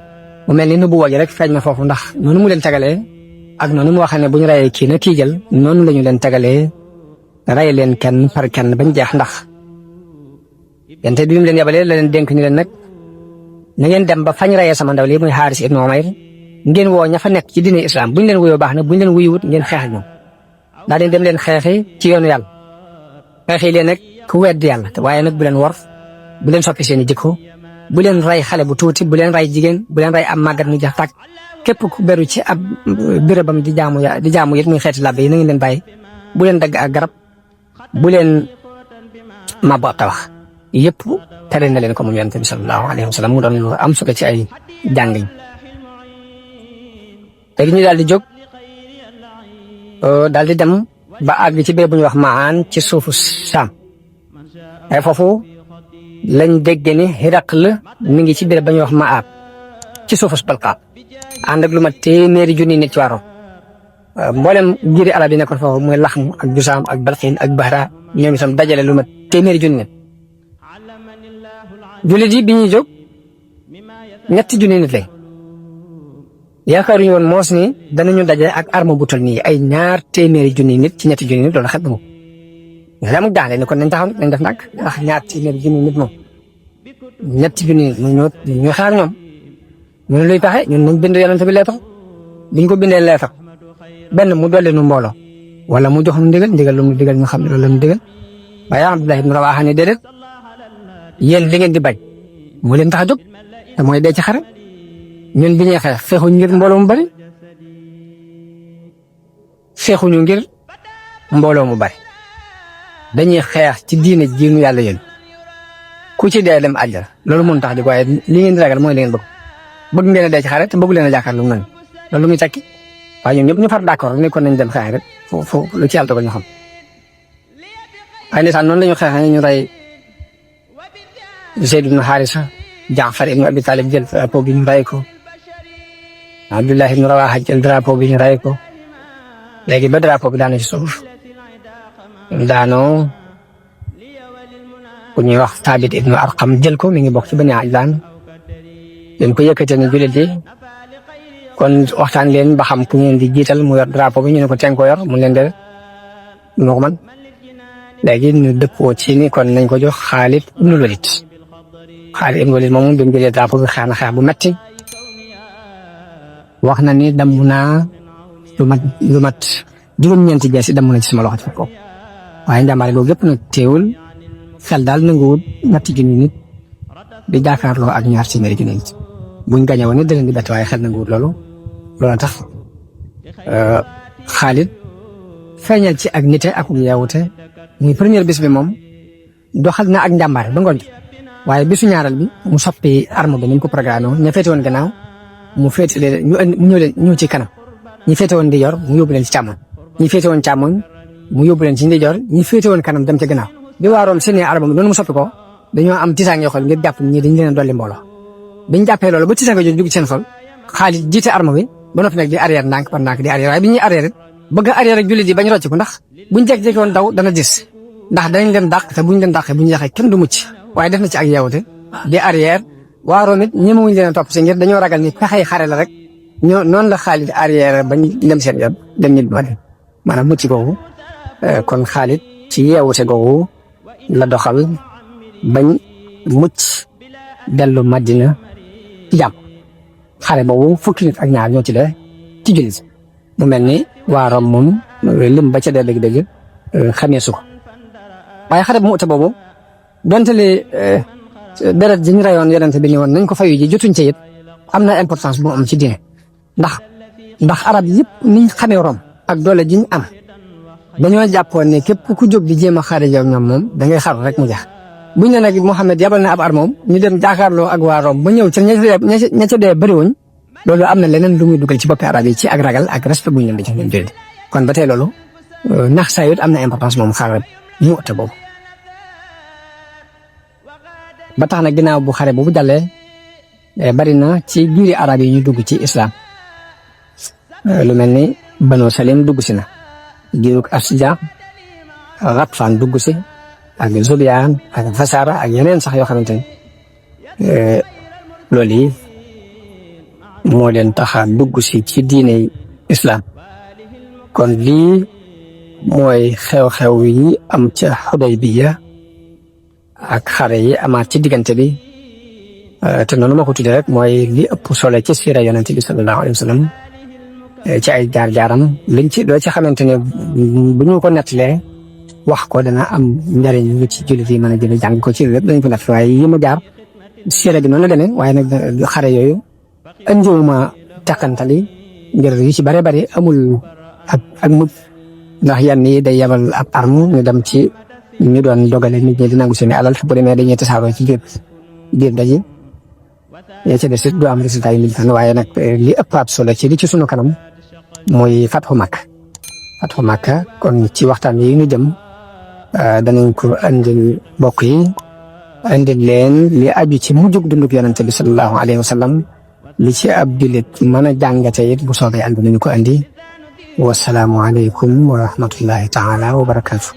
mu mel ni nubuwa gi rek feeñ na foofu ndax noonu mu leen tagalee ak noonu mu waxee ne bu ñu rayee kii na kii jël noonu la ñu leen tagalee ray leen kenn par kenn bañ jeex ndax yente bi mu leen yabalee la leen dénk ni leen nag na ngeen dem ba fañ rayee sama ndaw lii muy Xaaris ibnu Umayr ngeen woo ña fa nekk ci diine islam bu ñu leen wuyoo baax na bu ñu leen wuyuwut ngeen xeex ak ñoom daa leen dem leen xeexi ci yoonu yàlla xeexi leen nag ku weddi yàlla waaye nag bu leen wor bu leen soppi seen i jikko bu leen ray xale bu tuuti bu leen ray jigéen bu leen ray am màggat mu jax tàkk képp ku beru ci ab bérébam di jaamu it muy xeeti labbe yi na ngeen leen bàyyi bu leen dagg ak garab bu leen mabbo ab tabax yëpp tere na leen ko moom yonent bi sallallahu alayhi wa sallam mu doon lu am solo ci ay jàngiñ léegi ñu daal di jóg daal di dem ba àgg ci béréb bu ñuy wax Maan ci suufu Saam ay foofu lañ dégg ni Hiraql mi ngi ci béréb ba ñuy wax Maab ci suufu Balqa ànd ak lu ma téeméeri junni nit ci waaroon mboolem giiri arab yi nekkoon foofu mooy Laxm ak Jusaam ak Balqin ak Bahra ñoom itam dajale lu ma téeméeri junni nit jullit yi bi ñuy jóg 3 junni nit lañ yaakaaruñu woon moos ni danañu daje ak arme bu tol nii ay 200 junni nit ci 3 junni nit loolu xet na moom nga amul daanaka ni kon nañ taxaw nañ def nag ndax 200 junni nit moom 3 junni nit ñu xaar ñoom ñu ne luy taxe ñun nañ bind yonent bi leetar biñ ko bindee leetar benn mu dolli nu mbooloo wala mu jox nu ndigal lu mu digal ñu xam ne loolu la mu digal waaye Abdullah ibn Rawaha ne déedéet yéen li ngeen di bañ moo leen tax a jóg te mooy dee ci xare ñun bi ñuy xeex feexuñu ngir mbooloo mu bari feexuñu ngir mbooloo mu bari dañuy xeex ci diine ji ñu yàlla yéen ku ci dee dem àjjana loolu moo tax di waaye li ngeen di ragal mooy li ngeen bëgg ngeen a dee ci xare te bëgg leen a jàkkaarloo mu noonu loolu muy tekki waaye ñun ñëpp ñu far d'accord ne kon nañ dem xeex rek foofu lu ci yàlla dogal ñu xam waaye ndeysaan noonu la ñu xeexee ñu rey Zayd ibn Harisa Jaafar ibn Abi Talib jël drapeau bi ñu rey ko Abdullah ibn Rawaha jël drapeau bi ñu rey ko léegi ba drapeau bi daanu ci suuf daanoo ku ñuy wax Thabit ibn Arqam jël ko mi ngi bokk ci Bani Ajlan leen ko yëkkatee ni jullit yi kon waxtaan leen ba xam ku ngeen di jiital mu yor drapeau bi ñu ne ko teen ko yor mu leen de moo ko man léegi ñu dëppoo ci ni kon nañ ko jox Xaalid ibn Walid Xaalid ibn Walid moom bi mu jëlee drapeau bi xeex na xeex bu metti wax na ni damm naa lu mat juróom-ñeenti jeesi damm na ci sama loxo ci ko waaye njàmbaare googu yëpp nag teewul xel daal nanguwul 3 junni nit di jàkkaarloo ak 200 junni nit buñ gañe woon it da leen di bett waaye xel nanguwul loolu tax Xaalid feeñal ci ak nite ak yeewute muy première bis bi moom doxal na ak njàmbaare ba ngoon waaye bisu ñaareel bi mu soppi arme bi ni mu ko programme woon ña féete woon gannaaw mu féete leen ñu ñëw ci kanam ñi féete woon ndijoor mu yóbbu leen ci càmmoñ ñi féete woon càmmoñ mu yóbbu leen ci ndijoor ñi féete woon kanam dem ca gannaaw bi waa Room seen araba noonu mu soppi ko dañoo am tisaange yoo xool ngir jàpp ñi dañ leen a dolli mbooloo biñ jàppee loolu ba tisaange jooju dugg seen xol Xaalid jiite arme bi ba noppi nag di arrière ndànk par ndànk di arrière waaye bi ñuy arrière bëgg a arrière ak jullit yi bañ rocc ko ndax buñ jekk-jekki woon daw dana gis ndax danañ leen dàq te buñ leen dàqee buñ jeexee kenn du mucc waaye def na ci ak yeewute di arrière waa Room it ñemewuñ leen a topp si ngir dañoo ragal ni pexey xare la rek noonu la Xaalid arrière bañ dem seen yoon dem ñit ba dem maanaam mucc googu kon Xaalid ci yeewute googu la doxal bañ mucc dellu Madina ci jàmm xare boobu fukki nit ak ñaar ñoo ci dee ci jullit mu mel ni waa Room moom lim ba ca dee dëgg-dëgg xamee su ko waaye xare bu Mu'ta boobu donte li deret ji ñu rayoon yonente bi ni woon nañ ko fayu ji jotuñ ca it am na importance bu am ci diine ndax arab yëpp niñ xamee Room ak doole ji ñu am dañoo jàppoon ne képp ku jóg di jéem a xare ak ñoom moom da ngay xaru rek mu jax buñ ne nag Muhammad yabal na ab armoom ñu dem jàkkaarloo ak waa Room ba ñëw ca ña ca dee bëriwuñ loolu am na leneen lu muy dugal ci boppi arab yi ci ak ragal ak respect buñ leen di jox leen jël kon ba tey loolu nax saa yit am na importance moom xare Mu'ta boobu ba tax na ginnaaw bu xare boobu jàllee bari na ci giiri arab yi ñu dugg ci islam lu mel ni Banu Salim dugg si na giirug Asja Ghatfaan dugg si ak Zubyaan ak Fasara ak yeneen sax yoo xamante ne loolu yi moo leen taxa dugg si ci diine islam kon lii mooy xew-xew yi am ca Xudaybiya ak xare yi amaat ci diggante bi te noonu ma ko tuddee rek mooy li ëpp solo ci siira yonente bi sallallahu alayhi wa sallam ci ay jaar-jaaram liñ ci doo ci xamante ne bu ñu ko nettalee wax ko dana am njariñ ñu ci jullit yi mën a jëlee jàng ko ci lépp dañ ko nett waaye yi ma jaar siira gi noonu la demee waaye nag xare yooyu andiwuma teqantali ngir yu ci bare bare amul ak mujj ndax yenn yi day yabal ab arme ñu dem ci ñu doon dogale nit ñi di nangu seen alal bu demee dañuy tasaaroo ci biir daje yaa ca des it du am résultat yi liñ fan waaye nag li ëpp ab solo ci li ci sunu kanam mooy Fathu Makka kon ci waxtaan yi ñu jëm danañ ko andil mbokk yi andil leen li aju ci mujjug dundug yonente bi sallallahu alayhi wa sallam li ci ab jullit mën a jàngate it bu soobee ànd nañu ko andi wasalaamu aleykum wa rahmatullahi taala wa barakaatu